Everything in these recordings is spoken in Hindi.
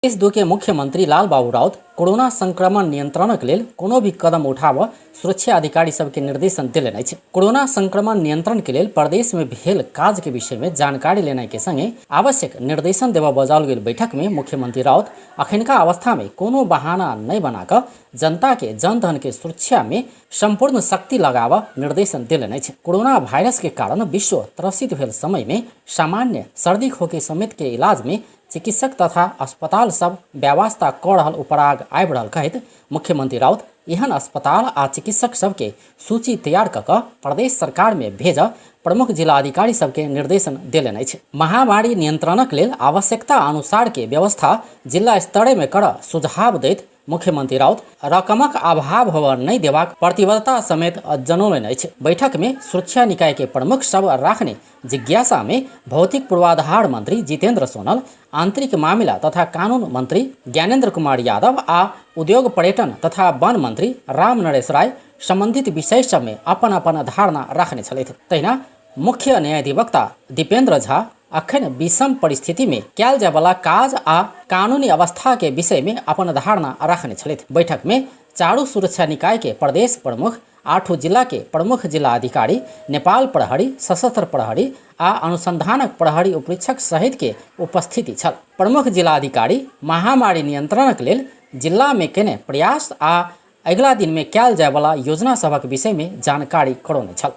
देश दुके मुख्यमंत्री लालबाबू राउत कोरोना संक्रमण नियंत्रणक लेल कोनो भी कदम उठाब सुरक्षा अधिकारी सबके निर्देशन दिलेन अछि। कोरोना संक्रमण नियंत्रण के लेल प्रदेश में भेल काज के विषय में जानकारी लेने के संगे आवश्यक निर्देशन देवा बजाओल गेल बैठक में मुख्यमंत्री राउत अखनका अवस्था में कोनो बहाना नहीं बनाकर जनता के जनधन के सुरक्षा में संपूर्ण शक्ति लगाव निर्देशन दिलेन अछि। कोरोना वायरस के कारण विश्व त्रसित भेल समय में सामान्य सर्दी खोकी समेत के इलाज में चिकित्सक तथा अस्पताल सब व्यवस्था कर रहल उपराग आबि रहल कहैत मुख्यमंत्री राउत एहन अस्पताल आ चिकित्सक सबके सूची तैयार कऽ प्रदेश सरकार में भेज प्रमुख जिलाधिकारी सबके निर्देशन देलेन अछि। महामारी नियंत्रणक लेल आवश्यकता अनुसार के व्यवस्था जिला स्तर में कर सुझाव दैत मुख्यमंत्री राउत रकमक अभाव होबय नहीं देबाक प्रतिबद्धता समेत जनौलनि अछि। बैठक में सुरक्षा निकाय के प्रमुख सब राखने जिज्ञासा में भौतिक पूर्वाधार मंत्री जितेंद्र सोनल, आंतरिक मामला तथा कानून मंत्री ज्ञानेंद्र कुमार यादव आ उद्योग पर्यटन तथा वन मंत्री राम नरेश राय संबंधित विषय सब में अपन अपन धारणा रखने छलथि। तहिना मुख्य न्यायाधिवक्ता दीपेंद्र झा अखन विषम परिस्थिति में कयल जाय वाला काज आ कानूनी अवस्था के विषय में अपन धारणा रखने छलथि। बैठक में चारू सुरक्षा निकाय के प्रदेश प्रमुख, 8 जिला के प्रमुख जिला अधिकारी, नेपाल प्रहरी, सशस्त्र प्रहरी आ अनुसंधानक प्रहरी उपरीक्षक सहित के उपस्थिति छल। प्रमुख जिला अधिकारी महामारी नियंत्रणक लेल जिला में केने प्रयास आ अगिला दिन में कयल जाय वाला योजना सभक विषय में जानकारी करौने छल।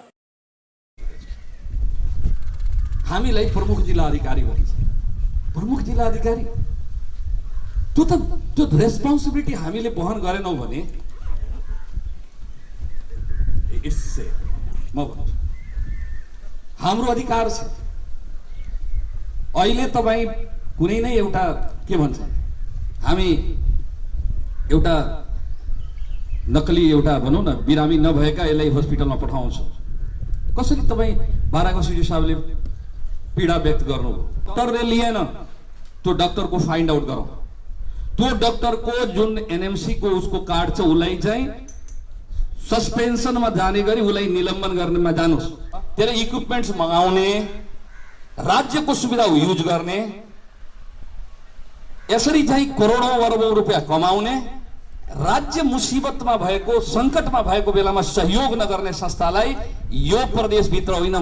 हामीलाई प्रमुख जिल्ला अधिकारी भनिन्छ। प्रमुख जिल्ला अधिकारी त्यो रेस्पोन्सिबिलिटी हामीले वहन गरेनौं भने यससे म भन्छु हाम्रो अधिकार छ। अहिले तपाई कुनै नै एउटा के भन्छ, हामी एउटा नकली एउटा भनौं न बिरामी नभएका यसलाई हस्पिटलमा पठाउँछौं। कसरी तपाई बाराको सिडी साहबले पीड़ा व्यक्त गर्नु, डॉक्टर ने लिएन, तो डॉक्टर को फाइंड आउट करो, तो डॉक्टर को जुन एनएमसी को उसको कार्ड छ उलाई चाहिँ सस्पेंशन में जाने गरी उलाई निलंबन गर्ने में जानुस्। तेरे इक्विपमेंट्स मंगाउने, राज्य को सुविधा यूज गर्ने, यसरी चाहिँ करोडौं अरबौं रुपैयाँ कमाउने, राज्य मुसीबत में भएको संकट में भएको बेलामा सहयोग नगर्ने संस्थालाई यो प्रदेश भित्र होइन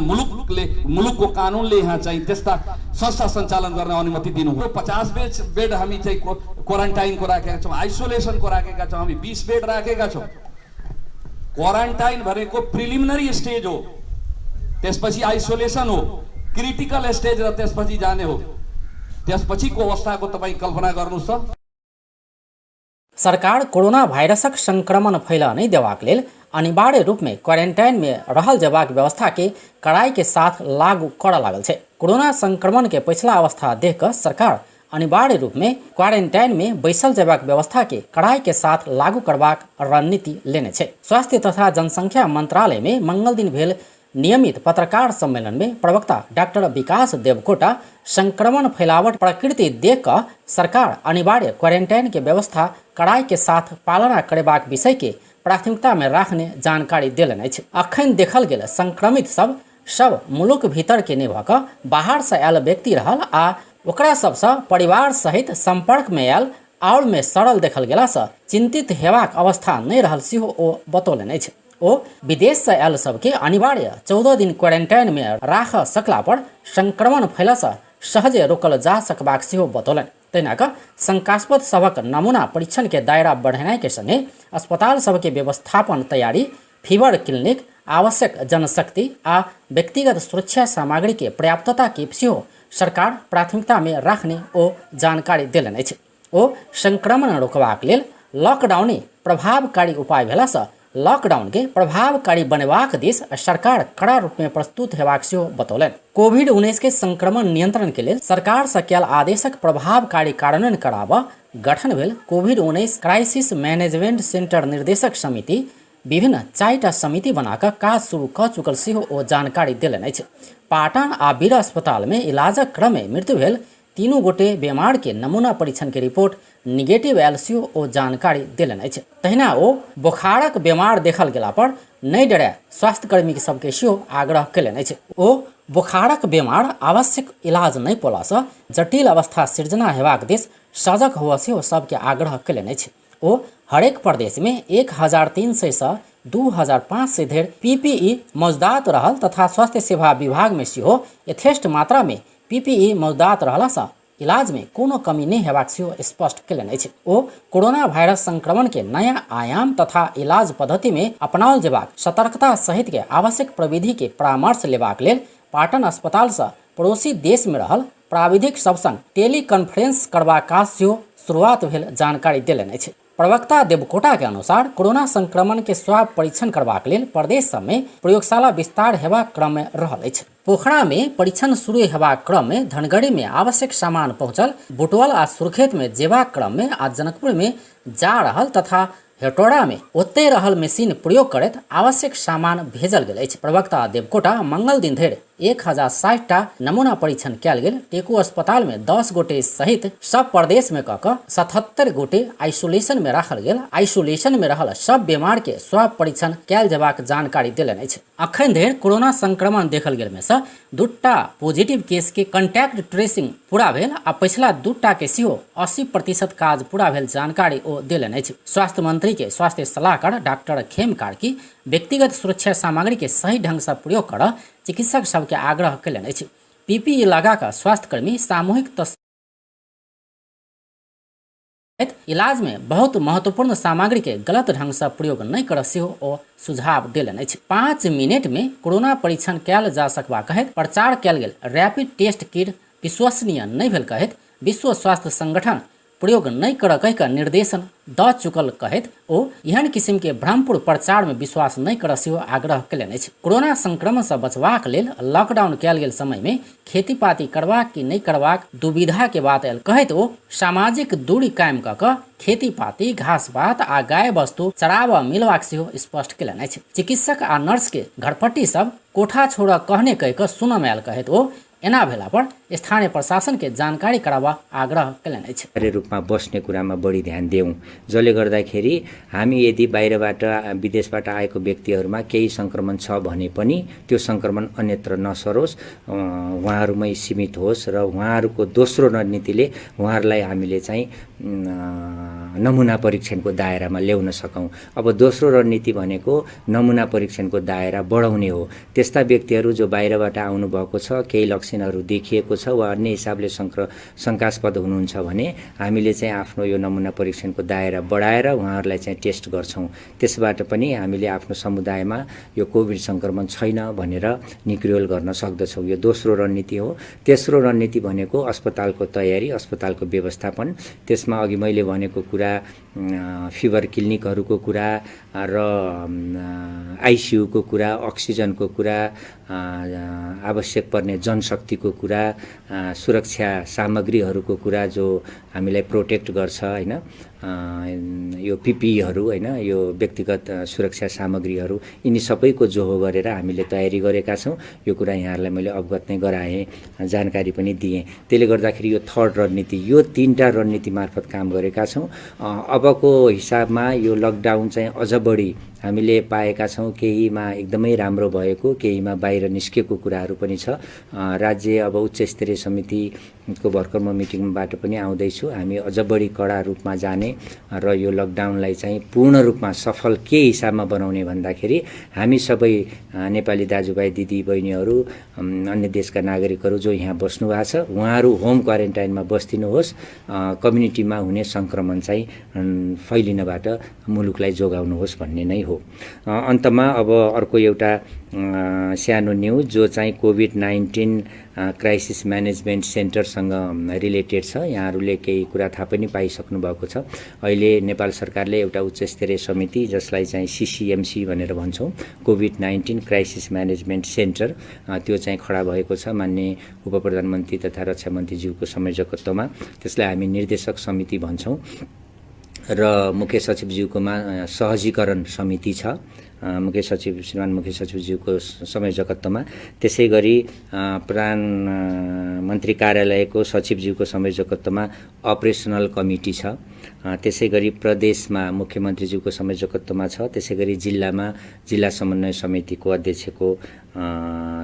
मुलुकको कानूनले यहाँ चाहिँ त्यस्ता संस्था सञ्चालन गर्न अनुमति दिनु हो। 50 बेड हामी चाहिँ क्वारन्टाइन को राखेका छौं, आइसोलेसन को राखेका छौं, हामी 20 बेड राखेका छौं। क्वारन्टाइन भनेको प्रिलिमिनरी स्टेज हो, त्यसपछि आइसोलेसन हो, क्रिटिकल स्टेज र त्यसपछि जाने हो। त्यसपछिको अवस्थाको तपाई कल्पना गर्नुस् त। सरकार कोरोना वायरसक संक्रमण फैला नहीं देवाक लेल अनिवार्य रूप में क्वारंटाइन में रहल जबाक व्यवस्था के कड़ाई के साथ लागू कर लागल है। कोरोना संक्रमण के पिछला अवस्था देखकर सरकार अनिवार्य रूप में क्वारंटाइन में बैसल जबाक व्यवस्था के कड़ाई के साथ लागू करबाक रणनीति लेने छे। स्वास्थ्य तथा जनसंख्या मंत्रालय में मंगल दिन भेल नियमित पत्रकार सम्मेलन में प्रवक्ता डॉक्टर विकास देवकोटा संक्रमण फैलावट प्रकृति देखकर सरकार अनिवार्य क्वारंटाइन के व्यवस्था कड़ाई के साथ पालना करेबाक विषय के प्राथमिकता में रखने जानकारी दिलन अछि। अखन देखल गेल संक्रमित सब मुलुक भीतर के नहीं भऽ कऽ बाहर से आयल व्यक्ति रहल आ ओकरा सबसँ परिवार सहित संपर्क में आयल और में सड़ल देखल गेला से चिंतित हेबाक अवस्था नहीं रहल सेहो ओ बतौलनि अछि। ओ विदेश से आयल सबके अनिवार्य 14 दिन क्वारंटाइन में राख सकला पर संक्रमण फैला से सहजे रोकल जा सकबाक सेहो बतौलनि। तहिना कऽ शंकास्पद सबक नमूना परीक्षण के दायरा बढ़ेनाइ के संगे अस्पताल सबके व्यवस्थापन तैयारी, फीवर क्लिनिक, आवश्यक जनशक्ति आ व्यक्तिगत सुरक्षा सामग्री के पर्याप्तता के सेहो सरकार प्राथमिकता में रखने ओ जानकारी देलनि अछि। ओ संक्रमण रोकबाक लेल लॉकडाउन प्रभावकारी उपाय भेला से लॉकडाउन के प्रभावकारी बनेबाक दिस सरकार कड़ा रूप में प्रस्तुत हेबाक सेहो बतौलनि। कोविड-19 के संक्रमण नियंत्रण के लिए सरकार से कयल आदेशक प्रभावकारी कार्यान्वयन कराबऽ गठन भेल कोविड-19 क्राइसिस मैनेजमेंट सेंटर निर्देशक समिति विभिन्न 4टा समिति बनाकर काज शुरू कऽ चुकल सेहो ओ जानकारी देलनि अछि। पाटन आ वीर अस्पताल में इलाजक क्रम में मृत्यु भेल 3 गोटे बीमार के नमूना परीक्षण के रिपोर्ट निगेटिव आयल सेहो ओ जानकारी देलनि अछि। तहिना ओ बोखारक बीमार देखल गेला पर नहीं डरे स्वास्थ्यकर्मी सबके सेहो आग्रह कयलनि अछि। ओ बुखारक बेमार आवश्यक इलाज नहीं पोलासँ जटिल अवस्था सिर्जना हेबाक दिस सजग हुअ सेहो सबके आग्रह कयलनि अछि। ओ हरेक प्रदेश में 1300 सँ 2500 धरि PPE मौजूदात रहल तथा स्वास्थ्य सेवा विभाग में सेहो यथेष्ट मात्रा में PPE मौजूदात रहलासँ इलाज में कोनो कमी नहीं हेबाक सेहो स्पष्ट कयलनि अछि। ओ कोरोना वायरस संक्रमण के नया आयाम तथा इलाज पद्धति में अपनाओल जेबाक सतर्कता सहित के आवश्यक प्रविधि के परामर्श लेबाक लेल पाटन अस्पताल से पड़ोसी देश में रहल प्राविधिक सब संग टेली कॉन्फ्रेंस करबाक काज सेहो शुरुआत भेल जानकारी देलनि अछि। प्रवक्ता देवकोटा के अनुसार कोरोना संक्रमण के स्वाब परीक्षण करबाक लेल प्रदेश सब में प्रयोगशाला विस्तार हेबाक क्रम में रहल अछि। पोखरा में परीक्षण शुरू हेबाक क्रम में धनगढ़ी में आवश्यक सामान पहुंचल, बुटवल आ सुर्खेत में जेबाक क्रम में आ जनकपुर में जा रहल तथा हेटौड़ा में ओतै रहल मशीन प्रयोग करैत आवश्यक सामान भेजल गेल अछि। प्रवक्ता देवकोटा मंगल दिन धरि 1060 टा नमूना परीक्षण कयल गेल। टेकू अस्पताल में 10 गोटे सहित सब प्रदेश में कऽ 77 गोटे आइसोलेशन में राखल गेल। आइसोलेशन में रहल सब बीमार के स्वाब परीक्षण कयल जेबाक जानकारी देलनि अछि। अखन धरि कोरोना संक्रमण देखल गेल में से 2टा पॉजिटिव केस के कॉन्टैक्ट ट्रेसिंग पूरा भेल आ पिछला 2टा के सेहो 80% काज पूरा भेल जानकारी ओ देलनि अछि। स्वास्थ्य मंत्री के स्वास्थ्य सलाहकार डॉक्टर खेम कार्की व्यक्तिगत सुरक्षा सामग्री के सही ढंग से प्रयोग कर चिकित्सक सबके आग्रह कयलनि अछि। PPE लगा कऽ स्वास्थ्यकर्मी सामूहिक इलाज में बहुत महत्वपूर्ण सामग्री के गलत ढंग से प्रयोग नहीं कर सेहो ओ सुझाव देलनि अछि। 5 मिनट में कोरोना परीक्षण कयल जा सकबा कहैत प्रचार कयल गेल रैपिड टेस्ट किट विश्वसनीय नहीं भेल कहैत विश्व स्वास्थ्य संगठन प्रयोग नहीं कर कहि कऽ निर्देशन द चुकल कहैत ओ एहन किस्म के भ्रमपूर्ण प्रचार में विश्वास नहीं कर सेहो आग्रह कयलनि अछि। कोरोना संक्रमण से बचबाक लेल लॉकडाउन कयल गेल समय में खेती पाती करबाक कि नहीं करबाक दुविधा के बात आयल कहैत ओ सामाजिक दूरी कायम कऽ खेती पाती घास पात आ गाय वस्तु चराबऽ मिलबाक सेहो स्पष्ट कयलनि अछि। चिकित्सक आ नर्स के घरपट्टी सब कोठा छोड़ऽ कहने कहि कऽ सुनऽ आयल कहैत ओ एना भेला पर स्थानीय प्रशासन के जानकारी कराबा आग्रह कयलनि अछि। अनिवार्य रूपमा बस्ने कुरामा बढी ध्यान देऊ, जसले गर्दाखेरि हामी यदि बाहिरबाट विदेशबाट आएको व्यक्तिहरूमा केही संक्रमण छ भने पनि त्यो संक्रमण अन्यत्र नसरोस्, उहाँहरूमै सीमित होस् र उहाँहरूको दोस्रो रणनीतिले उहाँहरूलाई हामीले चाहिँ नमुना परीक्षणको दायरामा ल्याउन सकौँ। अब दोस्रो रणनीति भनेको नमुना परीक्षणको दायरा बढाउने हो। त्यस्ता व्यक्तिहरू जो बाहिरबाट आउनु भएको छ, केही लक्षणहरू देखिएको छ वा अन्य हिसाबले शङ्कास्पद हुनुहुन्छ भने हामीले चाहिँ आफ्नो यो नमुना परीक्षणको दायरा बढाएर उहाँहरूलाई चाहिँ टेस्ट गर्छौँ। त्यसबाट पनि हामीले आफ्नो समुदायमा यो कोभिड संक्रमण छैन भनेर निक्रियोल गर्न सक्दछौँ। यो दोस्रो रणनीति हो। तेस्रो रणनीति भनेको अस्पतालको तयारी, अस्पतालको व्यवस्थापन। त्यसमा अघि मैले भनेको कुरा फिभर क्लिनिकहरूको कुरा र आइसियुको कुरा, अक्सिजनको कुरा, आवश्यक पर्ने जनशक्तिको कुरा, सुरक्षा सामग्रीहरूको कुरा जो हामीलाई प्रोटेक्ट गर्छ हैन, यो पिपिईहरू हैन, यो व्यक्तिगत सुरक्षा सामग्रीहरू, यिनी सबैको जोहो गरेर हामीले तयारी गरेका छौँ। यो कुरा यहाँहरूलाई मैले अवगत नै गराएँ, जानकारी पनि दिएँ। त्यसले गर्दाखेरि यो थर्ड रणनीति, यो 3टा रणनीति मार्फत काम गरेका छौँ। अबको हिसाबमा यो लकडाउन चाहिँ अझ बढी हामीले पाएका छौँ। केहीमा एकदमै राम्रो भएको, केहीमा बाहिर निस्केको कुराहरू पनि छ। राज्य अब उच्च स्तरीय समितिको भर्खर म मिटिङबाट पनि आउँदैछु। हामी अझ बढी कडा रूपमा जाने र यो लकडाउनलाई चाहिँ पूर्ण रूपमा सफल के हिसाबमा बनाउने भन्दाखेरि हामी सबै नेपाली दाजुभाइ दिदी बहिनीहरू, अन्य देशका नागरिकहरू जो यहाँ बस्नु भएको छ, उहाँहरू होम क्वारेन्टाइनमा बस्दिनुहोस्। कम्युनिटीमा हुने संक्रमण चाहिँ फैलिनबाट मुलुकलाई जोगाउनुहोस् भन्ने नै हो। अन्तमा अब अर्को एउटा सानो न्युज जो चाहिँ कोभिड-19 क्राइसिस म्यानेजमेन्ट सेन्टरसँग रिलेटेड छ। यहाँहरूले केही कुरा थाहा पनि पाइसक्नु भएको छ। अहिले नेपाल सरकारले एउटा उच्च स्तरीय समिति, जसलाई चाहिँ CCMC भनेर भन्छौँ, कोभिड-19 क्राइसिस म्यानेजमेन्ट सेन्टर, त्यो चाहिँ खडा भएको छ माननीय उप प्रधानमन्त्री तथा रक्षा मन्त्रीज्यूको संयोजकत्वमा। त्यसलाई हामी निर्देशक समिति भन्छौँ र मुख्य सचिवज्यूकोमा सहजीकरण समिति छ। मुख्य सचिव श्रीमान मुख्य सचिवज्यूको संयोजकत्वमा, त्यसै गरी प्रधानमन्त्री कार्यालयको सचिवज्यूको संयोजकत्वमा अपरेसनल कमिटी छ। त्यसै गरी प्रदेशमा मुख्यमन्त्रीज्यूको संयोजकत्वमा छ। त्यसै गरी जिल्लामा जिल्ला समन्वय समितिको अध्यक्षको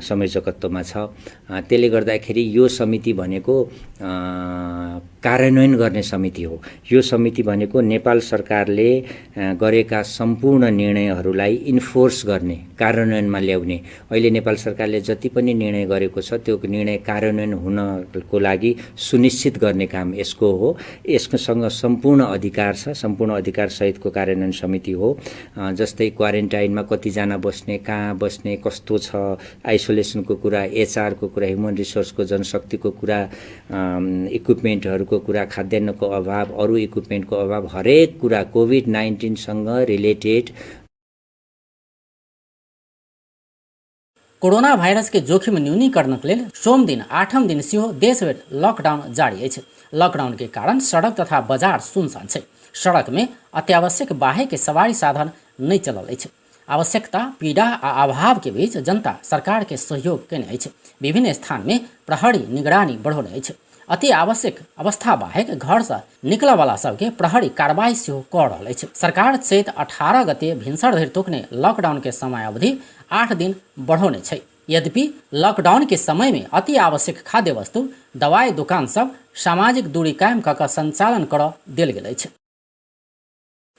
संयोजकत्वमा छ। त्यसले गर्दाखेरि यो समिति भनेको कार्यान्वयन गर्ने समिति हो। यो समिति भनेको नेपाल सरकारले गरेका सम्पूर्ण निर्णयहरूलाई इन्फोर्स गर्ने, कार्यान्वयनमा ल्याउने, अहिले नेपाल सरकारले जति पनि निर्णय गरेको छ त्यो निर्णय कार्यान्वयन हुनको लागि सुनिश्चित गर्ने काम यसको हो। यसकोसँग सम्पूर्ण अधिकार छ, सम्पूर्ण अधिकार सहितको कार्यान्वयन समिति हो। जस्तै क्वारेन्टाइनमा कतिजना बस्ने, कहाँ बस्ने, कस्तो छ, आइसोलेसनको कुरा, एचआरको कुरा, ह्युमन रिसोर्सको जनशक्तिको कुरा, इक्विपमेन्टहरूको कुरा, खाद्यान्नको अभाव, अरू इक्विपमेन्टको अभाव, हरेक कुरा कोभिड-19 सँग रिलेटेड। कोरोना भाइरस के जोखिम न्यूनीकरणक लेल सोम दिन 8म दिन सेहो देशभर लॉकडाउन जारी अछि। लॉकडाउन के कारण सड़क तथा बाजार सुनसान छै। सड़क में अत्यावश्यक बाहे के सवारी साधन नहीं चलल अछि। आवश्यकता, पीड़ा आ अभाव के बीच जनता सरकार के सहयोग केने अछि। विभिन्न स्थान में प्रहरी निगरानी बढ़ौने अछि। अति आवश्यक अवस्था बाहेक घर से निकल वाला सबके प्रहरी कार्रवाई सेहो कऽ रहल अछि। सरकार चैत 18 गते भिनसर धरि तोकने लॉकडाउन के समय अवधि 8 दिन बढ़ौने छै। यद्यपि लॉकडाउन के समय में अति आवश्यक खाद्य वस्तु, दवाई दुकान सब सामाजिक दूरी कायम कऽ संचालन करऽ देल गेल अछि।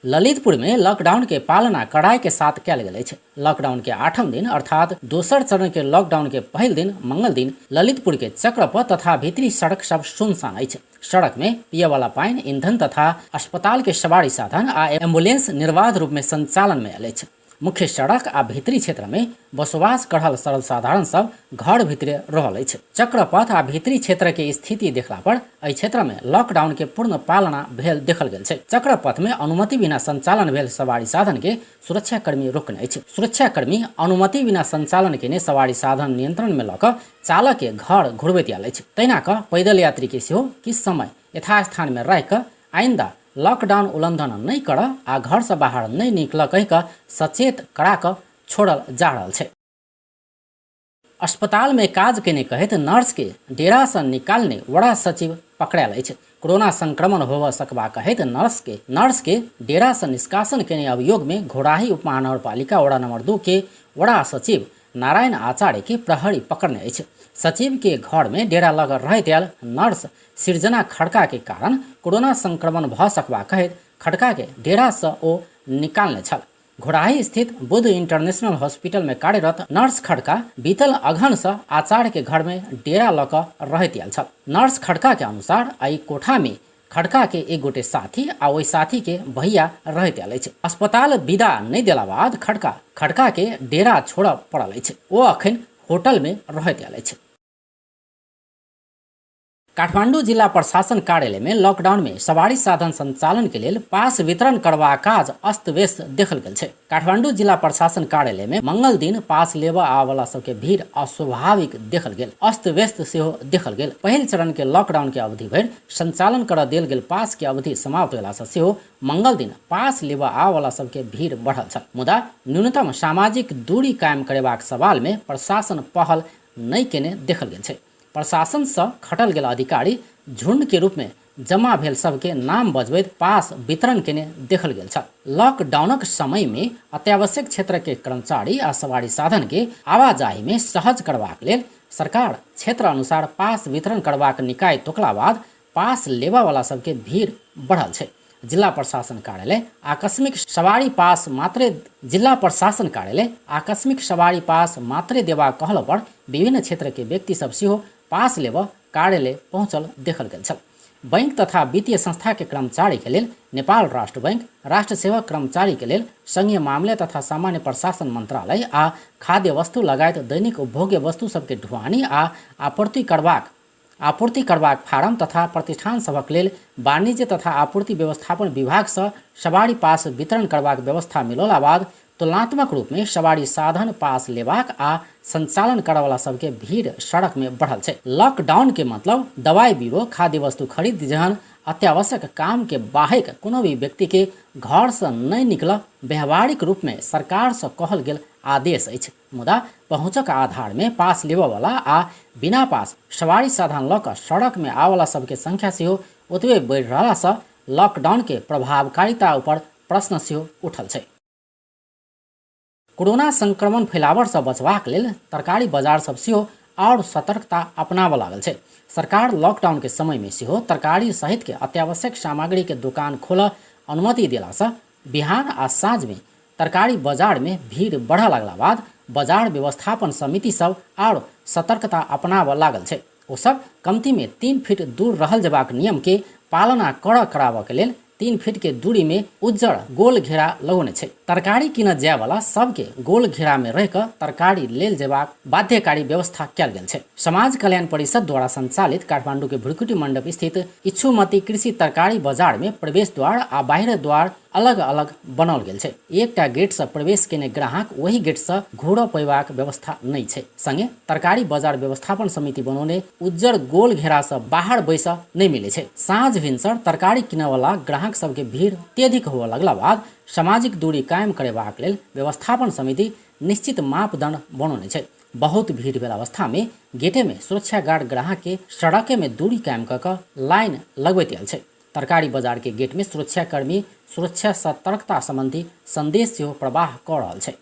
ललितपुर में लॉकडाउन के पालना कड़ाई के साथ कयल गेल अछि। लॉकडाउन के 8म दिन अर्थात दोसर चरण के लॉकडाउन के पहिल दिन मंगल दिन ललितपुर के चक्रपथ तथा भीतरी सड़क सब सुनसान अछि। सड़क में पिए वाला पानी, ईंधन तथा अस्पताल के सवारी साधन आ एम्बुलेंस निर्बाध रूप में संचालन में आयल अछि। मुख्य सड़क आ भीतरी क्षेत्र में बसवास करल सर्वसाधारण सब घर भीतरे रहल अछि। चक्रपथ आ भीतरी क्षेत्र के स्थिति देखला पर एहि क्षेत्र में लॉकडाउन के पूर्ण पालना भेल देखल गेल छै। चक्रपथ में अनुमति बिना संचालन भेल सवारी साधन के सुरक्षाकर्मी रोकने अछि। सुरक्षाकर्मी अनुमति बिना संचालन केने सवारी साधन नियंत्रण में लऽ कऽ चालक के घर घुरबैत आयल अछि। तहिना कऽ पैदल यात्री के सेहो किछु समय यथास्थान में रहि कऽ आइंदा लॉकडाउन उल्लंघन नहीं कर आ घर से बाहर नहीं निकल कह कऽ सचेत करा कऽ छोड़ल जा रहल छै। अस्पताल में काज केने कहैत नर्स के डेरा से निकालने वड़ा सचिव पकड़ायल अछि। कोरोना संक्रमण होबऽ सकबा कहैत नर्स के डेरा से निष्कासन केने अभियोग में घोड़ाही उपमहानगरपालिका वड़ा नंबर 2 के वड़ा सचिव नारायण आचार्य के प्रहरी पकड़ने अछि। सचिव के घर में डेरा लग रहैत आयल नर्स सृजना खड़का के कारण कोरोना संक्रमण भऽ सकबा कहैत खड़का के डेरा से ओ निकालने छल। घोड़ाही स्थित बुद्ध इंटरनेशनल हॉस्पिटल में कार्यरत नर्स खड़का बीतल अगहन से आचार्य के घर में डेरा लऽ कऽ रहैत आयल छल। नर्स खड़का के अनुसार एहि कोठा में खड़का के एक गोटे साथी आ ओहि साथी के भैया रहैत आयल अछि। अस्पताल विदा नहीं देला बाद खड़का के डेरा छोड़ऽ पड़ल अछि। ओ अखन होटल में रहैत आयल अछि। काठमांडू जिला प्रशासन कार्यालय में लॉकडाउन में सवारी साधन संचालन के लेल पास वितरण करबा काज अस्त व्यस्त देखल गेल छै। काठमांडू जिला प्रशासन कार्यालय में मंगल दिन पास लेबा आवाला सबके भीड़ अस्वाभाविक देखल गेल, अस्त व्यस्त सेहो देखल गेल। पहिल चरण के लॉकडाउन के अवधि भरि संचालन कर देल गेल पास के अवधि समाप्त भेला से सेहो मंगल दिन पास लेबा आवाला सबके भीड़ बढ़ल छल। मुदा न्यूनतम सामाजिक दूरी कायम करेबाक सवाल में प्रशासन पहल नहीं केने देखल गेल छै। प्रशासन से खटल गेल अधिकारी झुंड के रूप में जमा भेल सबके नाम बजबैत पास वितरण केने देखल गेल छल। लॉकडाउनक समय में अत्यावश्यक क्षेत्र के कर्मचारी आ सवारी साधन के आवाजाही में सहज करबाक लेल सरकार क्षेत्र अनुसार पास वितरण करबाक निकाय तोकला बाद पास लेबा वाला सबके भीड़ बढ़ल छै। जिला प्रशासन कार्यालय आकस्मिक सवारी पास मात्रे देबा कहला पर विभिन्न क्षेत्र के व्यक्ति सब सेहो पास लेबा कार्यालय पहुंचल देखल गेल छल। बैंक तथा वित्तीय संस्था के कर्मचारी के लेल नेपाल राष्ट्र बैंक, राष्ट्र सेवा कर्मचारी के लेल संघीय मामले तथा सामान्य प्रशासन मंत्रालय आ खाद्य वस्तु लगायत दैनिक उपभोग्य वस्तु सबके ढुआनी आ आपूर्ति करबाक फारम तथा प्रतिष्ठान सभक लेल वाणिज्य तथा आपूर्ति व्यवस्थापन विभाग से सवारी पास वितरण करबाक व्यवस्था मिलला बाद तुलनात्मक रूप में सवारी साधन पास लेबाक आ संचालन करवाला सबके भीड़ सड़क में बढ़ल छै। लॉकडाउन के मतलब दवाई बीरो, खाद्य वस्तु खरीद जेहन अत्यावश्यक काम के बाहेक कोनो भी व्यक्ति के घर से नहीं निकल व्यवहारिक रूप में सरकार से कहल गेल आदेश अछि। मुदा पहुँचक आधार में पास लेबऽ वाला आ बिना पास सवारी साधन लऽ कऽ सड़क में आवाला सबके संख्या सेहो ओतबे बढ़ि रहला से लॉकडाउन के प्रभावकारिता ऊपर प्रश्न सेहो उठल छै। कोरोना संक्रमण फैलावर से बचबाक लेल तरकारी बाजार सब सेहो और सतर्कता अपनाबऽ लागल छै। सरकार लॉकडाउन के समय में सेहो तरकारी सहित के अत्यावश्यक सामग्री के दुकान खोलऽ अनुमति देला से बिहान आ साँझ में तरकारी बाजार में भीड़ बढ़ऽ लगला बाद बाजार व्यवस्थापन समिति सब और सतर्कता अपनाबऽ लागल छै। ओ सब कमती में 3 फीट दूर रहल जेबाक नियम के पालना कराबऽ के लेल 3 फीट के दूरी में उज्जर गोल घेरा लगौने छै। तरकारी कीनऽ जाय वाला सबके गोल घेरा में रह कऽ तरकारी लेल जेबाक बाध्यकारी व्यवस्था कयल गेल छै। समाज कल्याण परिषद द्वारा संचालित काठमांडू के भुरकुटी मंडप स्थित इच्छुमती कृषि तरकारी बाजार में प्रवेश द्वार आ बाहर द्वार अलग अलग बनाओल गेल छै। एकटा गेट से प्रवेश केने ग्राहक वही गेट से घूरऽ पैबाक व्यवस्था नहीं छै। संगे तरकारी बाजार व्यवस्थापन समिति बनौने उज्जर गोल घेरा से बाहर बैसऽ नहीं मिले छै। साँझ भिनसर तरकारी किनऽ वाला ग्राहक सबके भीड़ अत्यधिक हुअ लगला बाद सामाजिक दूरी कायम करेबाक लेल व्यवस्थापन समिति निश्चित मापदंड बनौने छै। बहुत भीड़ भेल अवस्था में गेटे में सुरक्षा गार्ड ग्राहक के सड़के में दूरी कायम कऽ कऽ लाइन लगबैत आयल छै। तरकारी बाजार के गेट में सुरक्षाकर्मी सुरक्षा सतर्कता संबंधी संदेश सेहो प्रवाह कऽ रहल छै।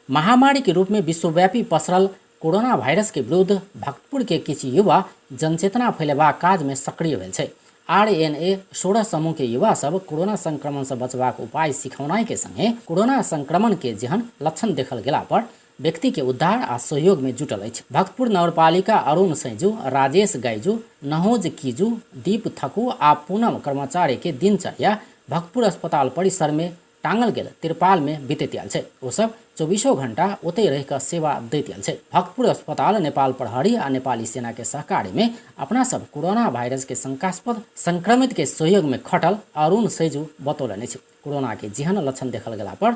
महामारी के रूप में विश्वव्यापी पसरल कोरोना वायरस के विरुद्ध भक्तपुर के किछु युवा जनचेतना फैलेबाक काज में सक्रिय भेल छै। RNA 16 समूह के युवा सब कोरोना संक्रमण से बचबाक उपाय सिखौनाई के संगे कोरोना संक्रमण के जेहन लक्षण देखल गेला पर व्यक्ति के उद्धार आ सहयोग में जुटल अछि। भक्तपुर नगरपालिका अरुण सैजू, राजेश गाइजू, नहोज कीजू, दीप थकू आ पूनम कर्मचारी के दिनचर्या भक्तपुर अस्पताल परिसर में टांगल गेल तिरपाल में बीतैत आयल छै। ओ सब 24 घंटा ओतै रहि कऽ सेवा दैत आयल छै। भक्तपुर अस्पताल नेपाल प्रहरी आ नेपाली सेना के सहकारी में अपना सब कोरोना वायरस के शंकास्पद संक्रमित के सहयोग में खटल अरुण सैजू बतौलनि अछि। कोरोना के जेहन लक्षण देखल गेला पर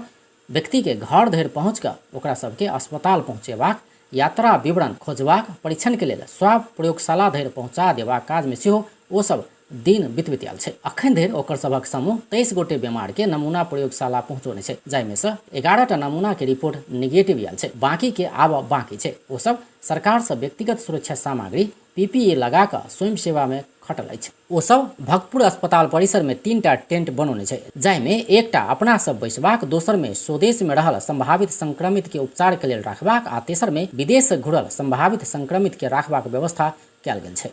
व्यक्ति के घर धरि पहुँच कऽ ओकरा सबके अस्पताल पहुँचेबाक, यात्रा विवरण खोजबाक, परीक्षण के लेल स्वाब प्रयोगशाला धरि पहुँचा देबाक काज में सेहो ओ सब दिन बितबैत आयल छै। अखन धरि ओकर सबक समूह 23 गोटे बीमार के नमूना प्रयोगशाला पहुँचौने छै, जाहिमे से 11टा नमूना के रिपोर्ट निगेटिव आयल छै। बाकी के आब बाकी छै। ओ सब सरकार से व्यक्तिगत सुरक्षा सामग्री PPE लगा कऽ स्वयं सेवा में खटल अछि। ओ सब भक्तपुर अस्पताल परिसर में 3टा टेंट बनौने छै, जाहिमे एकटा अपना सब बैसबाक, दोसर में स्वदेश में रहल संभावित संक्रमित के उपचार के लेल रखबाक आ तेसर में विदेश से घुरल संभावित संक्रमित के रखबाक व्यवस्था कयल गेल छै।